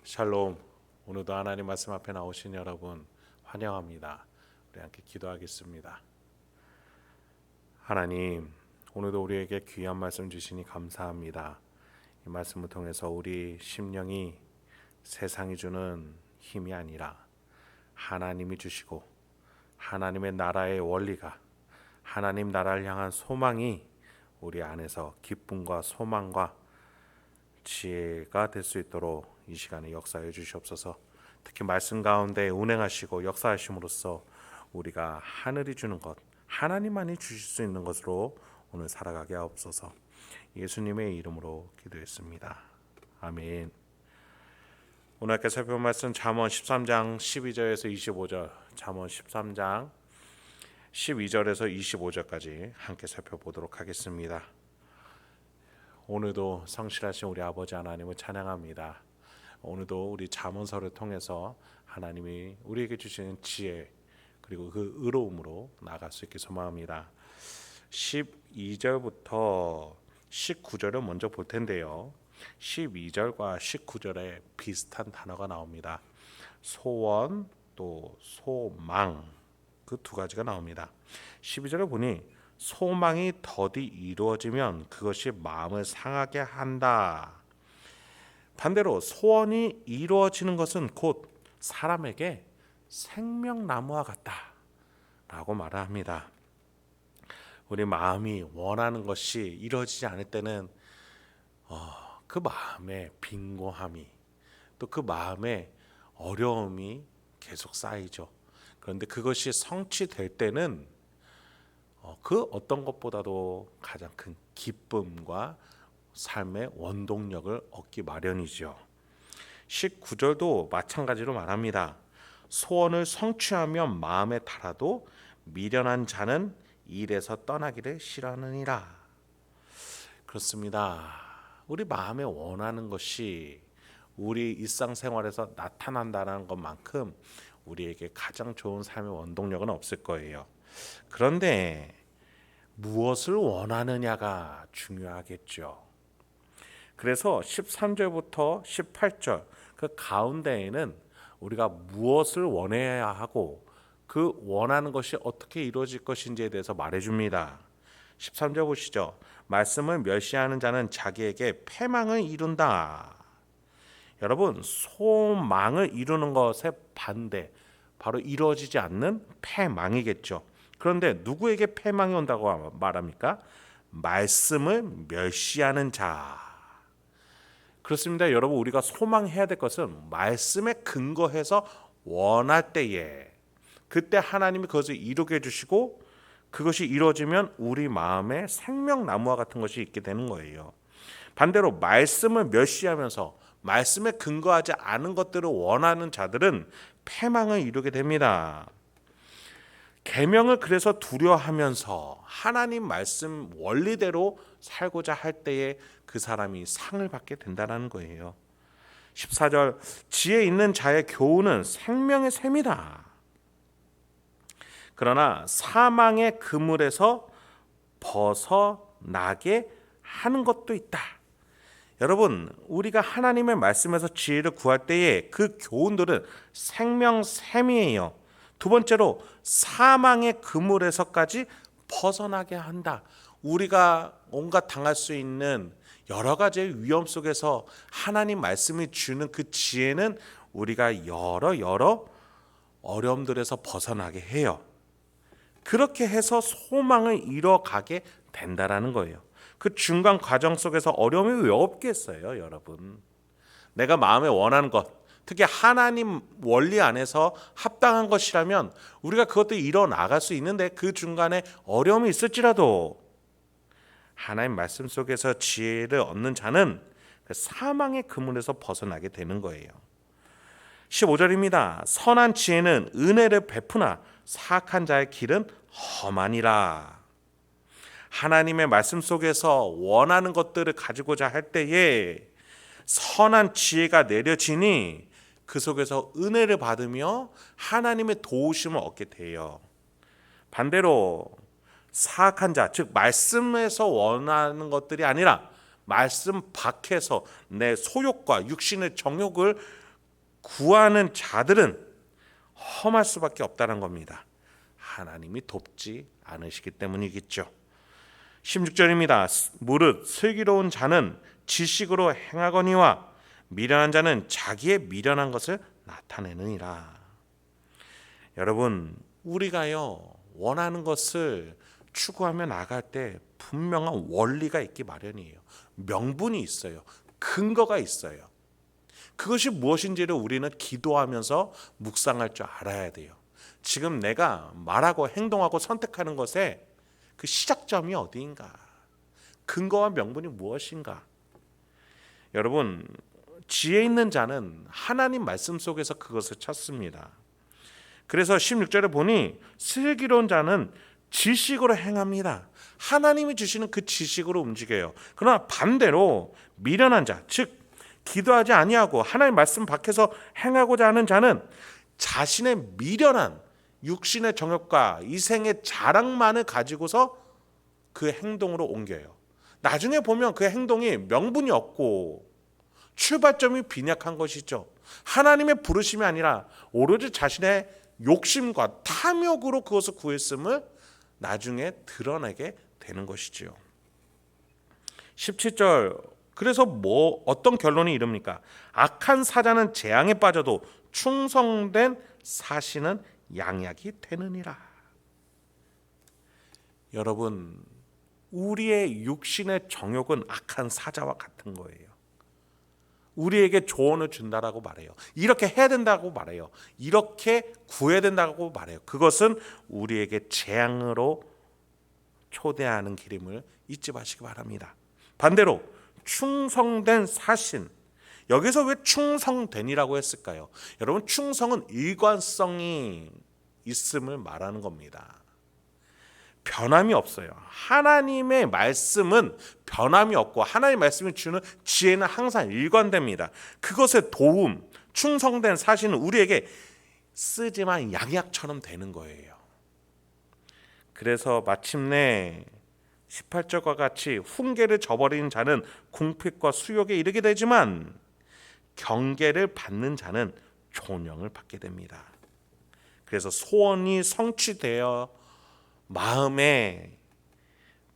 샬롬. 오늘도 하나님 말씀 앞에 나오신 여러분 환영합니다. 우리 함께 기도하겠습니다. 하나님, 오늘도 우리에게 귀한 말씀 주시니 감사합니다. 이 말씀을 통해서 우리 심령이 세상이 주는 힘이 아니라 하나님이 주시고 하나님의 나라의 원리가, 하나님 나라를 향한 소망이 우리 안에서 기쁨과 소망과 지혜가 될 수 있도록 이 시간에 역사해 주시옵소서. 특히 말씀 가운데 운행하시고 역사하심으로써 우리가 하늘이 주는 것, 하나님만이 주실 수 있는 것으로 오늘 살아가게 하옵소서. 예수님의 이름으로 기도했습니다. 아멘. 오늘 함께 살펴볼 말씀 잠언 13장 12절에서 25절, 잠언 13장 12절에서 25절까지 함께 살펴보도록 하겠습니다. 오늘도 성실하신 우리 아버지 하나님을 찬양합니다. 오늘도 우리 잠언서를 통해서 하나님이 우리에게 주시는 지혜 그리고 그 의로움으로 나아갈 수 있게 소망합니다. 12절부터 19절을 먼저 볼 텐데요. 12절과 19절에 비슷한 단어가 나옵니다. 소원 또 소망, 그 두 가지가 나옵니다. 12절을 보니 소망이 더디 이루어지면 그것이 마음을 상하게 한다. 반대로 소원이 이루어지는 것은 곧 사람에게 생명나무와 같다 라고 말합니다. 우리 마음이 원하는 것이 이루어지지 않을 때는 그 마음에 빈곤함이, 또 그 마음에 어려움이 계속 쌓이죠. 그런데 그것이 성취될 때는 그 어떤 것보다도 가장 큰 기쁨과 삶의 원동력을 얻기 마련이죠. 19절도 마찬가지로 말합니다. 소원을 성취하면 마음에 달아도 미련한 자는 일에서 떠나기를 싫어하느니라. 그렇습니다. 우리 마음에 원하는 것이 우리 일상생활에서 나타난다는 것만큼 우리에게 가장 좋은 삶의 원동력은 없을 거예요. 그런데 무엇을 원하느냐가 중요하겠죠. 그래서 13절부터 18절 그 가운데에는 우리가 무엇을 원해야 하고 그 원하는 것이 어떻게 이루어질 것인지에 대해서 말해줍니다. 13절 보시죠. 말씀을 멸시하는 자는 자기에게 패망을 이룬다. 여러분, 소망을 이루는 것의 반대, 바로 이루어지지 않는 패망이겠죠. 그런데 누구에게 패망이 온다고 말합니까? 말씀을 멸시하는 자. 그렇습니다. 여러분, 우리가 소망해야 될 것은 말씀에 근거해서 원할 때에 그때 하나님이 그것을 이루게 해주시고 그것이 이루어지면 우리 마음에 생명나무와 같은 것이 있게 되는 거예요. 반대로 말씀을 멸시하면서 말씀에 근거하지 않은 것들을 원하는 자들은 패망을 이루게 됩니다. 계명을 그래서 두려워하면서 하나님 말씀 원리대로 살고자 할 때에 그 사람이 상을 받게 된다는 거예요. 14절 지혜 있는 자의 교훈은 생명의 샘이다. 그러나 사망의 그물에서 벗어나게 하는 것도 있다. 여러분, 우리가 하나님의 말씀에서 지혜를 구할 때에 그 교훈들은 생명샘이에요. 두 번째로 사망의 그물에서까지 벗어나게 한다. 우리가 온갖 당할 수 있는 여러 가지의 위험 속에서 하나님 말씀이 주는 그 지혜는 우리가 여러 어려움들에서 벗어나게 해요. 그렇게 해서 소망을 이뤄가게 된다라는 거예요. 그 중간 과정 속에서 어려움이 왜 없겠어요, 여러분? 내가 마음에 원하는 것, 특히 하나님 원리 안에서 합당한 것이라면 우리가 그것도 이뤄나갈 수 있는데 그 중간에 어려움이 있을지라도 하나님 말씀 속에서 지혜를 얻는 자는 그 사망의 그물에서 벗어나게 되는 거예요. 15절입니다. 선한 지혜는 은혜를 베푸나 사악한 자의 길은 험하니라. 하나님의 말씀 속에서 원하는 것들을 가지고자 할 때에 선한 지혜가 내려지니 그 속에서 은혜를 받으며 하나님의 도우심을 얻게 돼요. 반대로 사악한 자, 즉 말씀에서 원하는 것들이 아니라 말씀 밖에서 내 소욕과 육신의 정욕을 구하는 자들은 험할 수밖에 없다는 겁니다. 하나님이 돕지 않으시기 때문이겠죠. 16절입니다. 무릇 슬기로운 자는 지식으로 행하거니와 미련한 자는 자기의 미련한 것을 나타내느니라. 여러분, 우리가요 원하는 것을 추구하며 나갈 때 분명한 원리가 있기 마련이에요. 명분이 있어요. 근거가 있어요. 그것이 무엇인지를 우리는 기도하면서 묵상할 줄 알아야 돼요. 지금 내가 말하고 행동하고 선택하는 것에 그 시작점이 어디인가? 근거와 명분이 무엇인가? 여러분, 지혜 있는 자는 하나님 말씀 속에서 그것을 찾습니다. 그래서 16절에 보니 슬기로운 자는 지식으로 행합니다. 하나님이 주시는 그 지식으로 움직여요. 그러나 반대로 미련한 자, 즉 기도하지 아니하고 하나님 말씀 밖에서 행하고자 하는 자는 자신의 미련한 육신의 정욕과 이생의 자랑만을 가지고서 그 행동으로 옮겨요. 나중에 보면 그 행동이 명분이 없고 출발점이 빈약한 것이죠. 하나님의 부르심이 아니라 오로지 자신의 욕심과 탐욕으로 그것을 구했음을 나중에 드러내게 되는 것이지요. 17절, 그래서 어떤 결론이 이릅니까? 악한 사자는 재앙에 빠져도 충성된 사신은 양약이 되느니라. 여러분, 우리의 육신의 정욕은 악한 사자와 같은 거예요. 우리에게 조언을 준다라고 말해요. 이렇게 해야 된다고 말해요. 이렇게 구해야 된다고 말해요. 그것은 우리에게 재앙으로 초대하는 길임을 잊지 마시기 바랍니다. 반대로 충성된 사신, 여기서 왜 충성된이라고 했을까요? 여러분, 충성은 일관성이 있음을 말하는 겁니다. 변함이 없어요. 하나님의 말씀은 변함이 없고 하나님의 말씀이 주는 지혜는 항상 일관됩니다. 그것의 도움, 충성된 사실은 우리에게 쓰지만 양약처럼 되는 거예요. 그래서 마침내 18절과 같이 훈계를 저버리는 자는 궁핍과 수욕에 이르게 되지만 경계를 받는 자는 존영을 받게 됩니다. 그래서 소원이 성취되어 마음에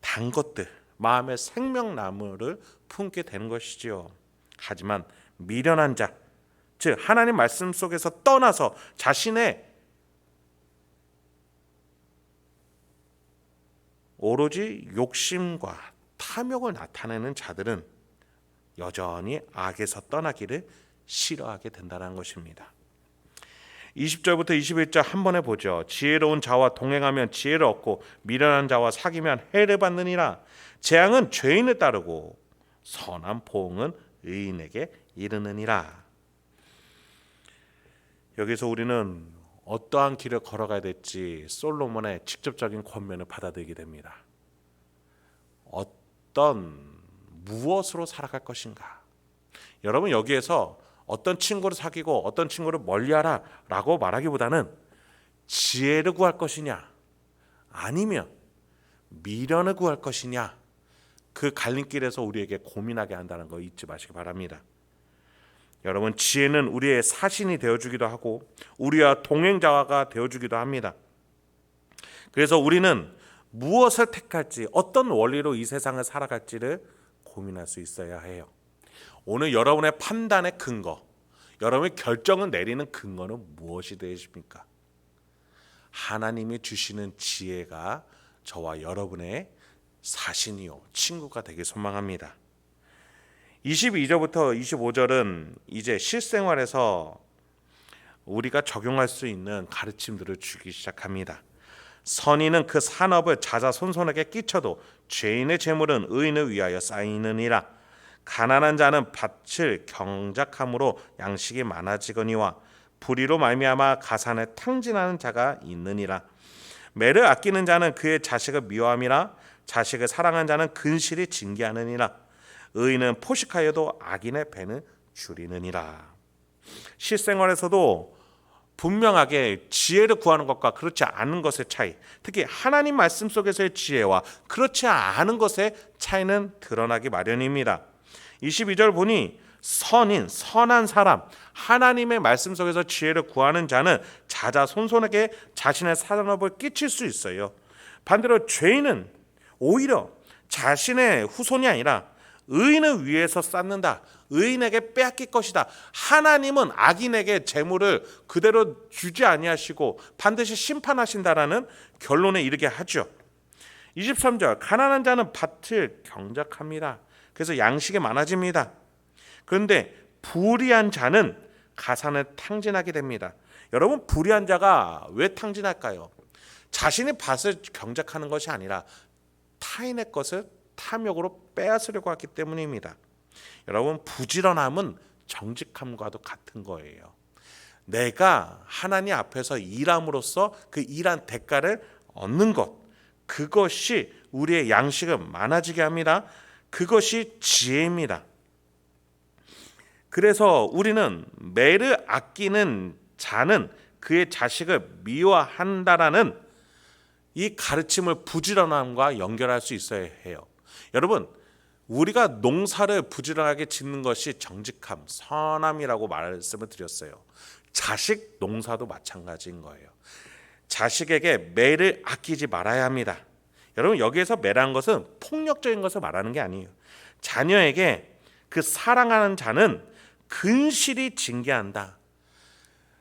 단 것들, 마음의 생명나무를 품게 되는 것이지요. 하지만 미련한 자, 즉 하나님 말씀 속에서 떠나서 자신의 오로지 욕심과 탐욕을 나타내는 자들은 여전히 악에서 떠나기를 싫어하게 된다는 것입니다. 20절부터 21절 한 번에 보죠. 지혜로운 자와 동행하면 지혜를 얻고 미련한 자와 사귀면 해를 받느니라. 재앙은 죄인을 따르고 선한 보응은 의인에게 이르느니라. 여기서 우리는 어떠한 길을 걸어가야 될지 솔로몬의 직접적인 권면을 받아들이게 됩니다. 무엇으로 살아갈 것인가? 여러분, 여기에서 어떤 친구를 사귀고 어떤 친구를 멀리하라 라고 말하기보다는 지혜를 구할 것이냐 아니면 미련을 구할 것이냐, 그 갈림길에서 우리에게 고민하게 한다는 거 잊지 마시기 바랍니다. 여러분, 지혜는 우리의 사신이 되어주기도 하고 우리와 동행자가 되어주기도 합니다. 그래서 우리는 무엇을 택할지, 어떤 원리로 이 세상을 살아갈지를 고민할 수 있어야 해요. 오늘 여러분의 판단의 근거, 여러분의 결정을 내리는 근거는 무엇이 되십니까? 하나님이 주시는 지혜가 저와 여러분의 사신이요 친구가 되길 소망합니다. 22절부터 25절은 이제 실생활에서 우리가 적용할 수 있는 가르침들을 주기 시작합니다. 선인은 그 산업을 자자손손에게 끼쳐도 죄인의 재물은 의인을 위하여 쌓이느니라. 가난한 자는 밭을 경작함으로 양식이 많아지거니와 불의로 말미암아 가산에 탕진하는 자가 있느니라. 매를 아끼는 자는 그의 자식을 미워함이라. 자식을 사랑하는 자는 근실이 징계하느니라. 의인은 포식하여도 악인의 배는 줄이느니라. 실생활에서도 분명하게 지혜를 구하는 것과 그렇지 않은 것의 차이, 특히 하나님 말씀 속에서의 지혜와 그렇지 않은 것의 차이는 드러나기 마련입니다. 22절 보니 선한 사람, 하나님의 말씀 속에서 지혜를 구하는 자는 자자손손에게 자신의 산업을 끼칠 수 있어요. 반대로 죄인은 오히려 자신의 후손이 아니라 의인을 위해서 쌓는다. 의인에게 빼앗길 것이다. 하나님은 악인에게 재물을 그대로 주지 아니하시고 반드시 심판하신다라는 결론에 이르게 하죠. 23절, 가난한 자는 밭을 경작합니다. 그래서 양식이 많아집니다. 그런데 불의한 자는 가산을 탕진하게 됩니다. 여러분, 불의한 자가 왜 탕진할까요? 자신의 밭을 경작하는 것이 아니라 타인의 것을 탐욕으로 빼앗으려고 하기 때문입니다. 여러분, 부지런함은 정직함과도 같은 거예요. 내가 하나님 앞에서 일함으로써 그 일한 대가를 얻는 것, 그것이 우리의 양식을 많아지게 합니다. 그것이 지혜입니다. 그래서 우리는 매를 아끼는 자는 그의 자식을 미워한다라는 이 가르침을 부지런함과 연결할 수 있어야 해요. 여러분, 우리가 농사를 부지런하게 짓는 것이 정직함, 선함이라고 말씀을 드렸어요. 자식 농사도 마찬가지인 거예요. 자식에게 매를 아끼지 말아야 합니다. 여러분, 여기에서 매라는 것은 폭력적인 것을 말하는 게 아니에요. 자녀에게 그 사랑하는 자는 근실히 징계한다.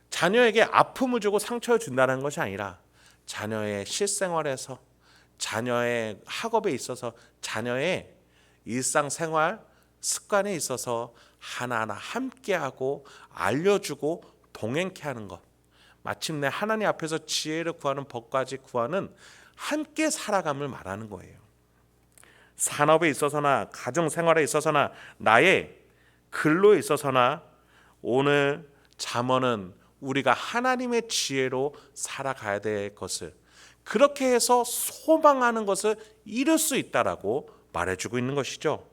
자녀에게 아픔을 주고 상처를 준다는 것이 아니라 자녀의 실생활에서, 자녀의 학업에 있어서, 자녀의 일상생활 습관에 있어서 하나하나 함께하고 알려주고 동행케 하는 것, 마침내 하나님 앞에서 지혜를 구하는 법까지 구하는 함께 살아감을 말하는 거예요. 산업에 있어서나 가정생활에 있어서나 나의 근로에 있어서나 오늘 잠언은 우리가 하나님의 지혜로 살아가야 될 것을, 그렇게 해서 소망하는 것을 이룰 수 있다라고 말해주고 있는 것이죠.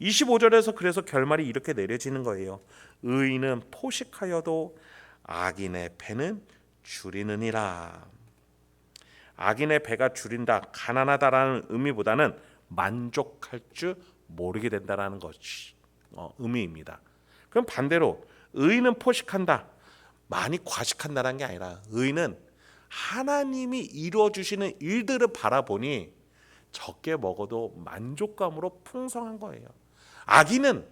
25절에서 그래서 결말이 이렇게 내려지는 거예요. 의인은 포식하여도 악인의 배는 줄이느니라. 악인의 배가 줄인다, 가난하다라는 의미보다는 만족할 줄 모르게 된다라는 것이 의미입니다. 그럼 반대로 의인은 포식한다, 많이 과식한다는 게 아니라 의인은 하나님이 이루어 주시는 일들을 바라보니 적게 먹어도 만족감으로 풍성한 거예요. 악인은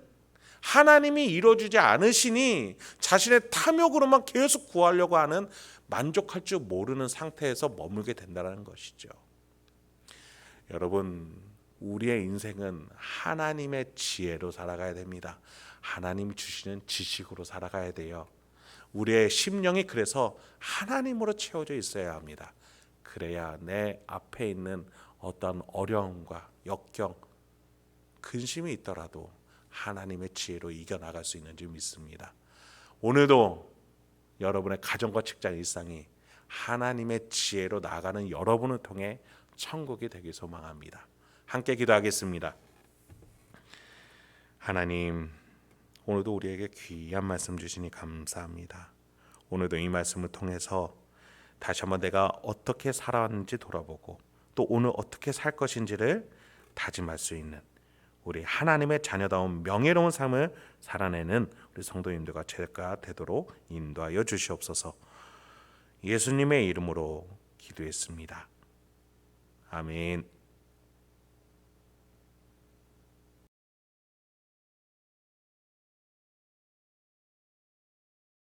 하나님이 이루어주지 않으시니 자신의 탐욕으로만 계속 구하려고 하는, 만족할 줄 모르는 상태에서 머물게 된다는 것이죠. 여러분, 우리의 인생은 하나님의 지혜로 살아가야 됩니다. 하나님 주시는 지식으로 살아가야 돼요. 우리의 심령이 그래서 하나님으로 채워져 있어야 합니다. 그래야 내 앞에 있는 어떤 어려움과 역경, 근심이 있더라도 하나님의 지혜로 이겨나갈 수 있는 줄 믿습니다. 오늘도 여러분의 가정과 직장 일상이 하나님의 지혜로 나아가는 여러분을 통해 천국이 되길 소망합니다. 함께 기도하겠습니다. 하나님, 오늘도 우리에게 귀한 말씀 주시니 감사합니다. 오늘도 이 말씀을 통해서 다시 한번 내가 어떻게 살아왔는지 돌아보고 또 오늘 어떻게 살 것인지를 다짐할 수 있는 우리 하나님의 자녀다운 명예로운 삶을 살아내는 우리 성도님들과 제가 되도록 인도하여 주시옵소서. 예수님의 이름으로 기도했습니다. 아멘.